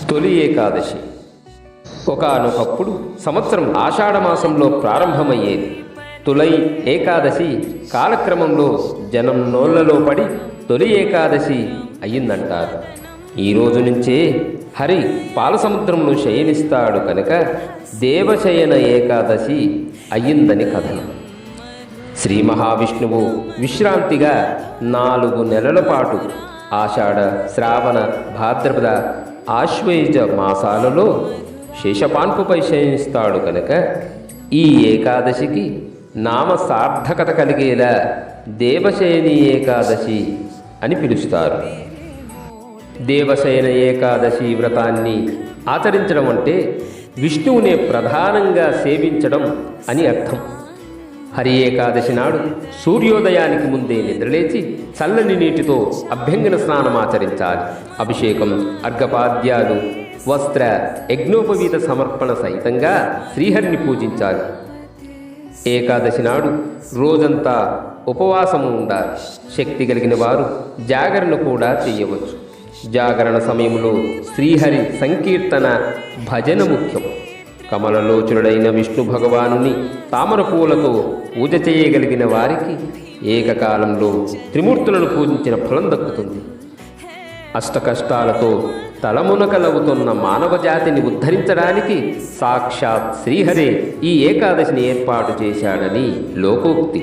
తొలి ఏకాదశి ఒకానొకప్పుడు సంవత్సరం ఆషాఢమాసంలో ప్రారంభమయ్యేది. తులై ఏకాదశి కాలక్రమంలో జనం నోళ్లలో పడి తొలి ఏకాదశి అయ్యిందంటారు. ఈ రోజు నుంచే హరి పాలసముద్రంలో శయనిస్తాడు కనుక దేవశయన ఏకాదశి అయ్యిందని కథనం. శ్రీ మహావిష్ణువు విశ్రాంతిగా 4 నెలల పాటు ఆషాఢ, శ్రావణ, భాద్రపద, ఆశ్వయుజ మాసాలలో శేషపాన్పుపై శయనిస్తాడు కనుక ఈ ఏకాదశికి నామ సార్థకత కలిగేలా దేవశయని ఏకాదశి అని పిలుస్తారు. దేవశయన ఏకాదశి వ్రతాన్ని ఆచరించడం అంటే విష్ణువునే ప్రధానంగా సేవించడం అని అర్థం. హరి ఏకాదశి నాడు సూర్యోదయానికి ముందే నిద్రలేచి చల్లని నీటితో అభ్యంగన స్నానం ఆచరించాలి. అభిషేకం, అర్ఘపాద్యాలు, వస్త్ర, యజ్ఞోపవీత సమర్పణ సహితంగా శ్రీహరిని పూజించాలి. ఏకాదశి నాడు రోజంతా ఉపవాసము ఉండాలి. శక్తి కలిగిన వారు జాగరణ కూడా చేయవచ్చు. జాగరణ సమయంలో శ్రీహరి సంకీర్తన, భజన ముఖ్యం. కమలలోచనుడైన విష్ణు భగవానుని తామర పూలతో పూజ చేయగలిగిన వారికి ఏకకాలంలో త్రిమూర్తులను పూజించిన ఫలం దక్కుతుంది. అష్టకష్టాలతో తలమునకలవుతున్న మానవ జాతిని ఉద్ధరించడానికి సాక్షాత్ శ్రీహరే ఈ ఏకాదశిని ఏర్పాటు చేశాడని లోకోక్తి.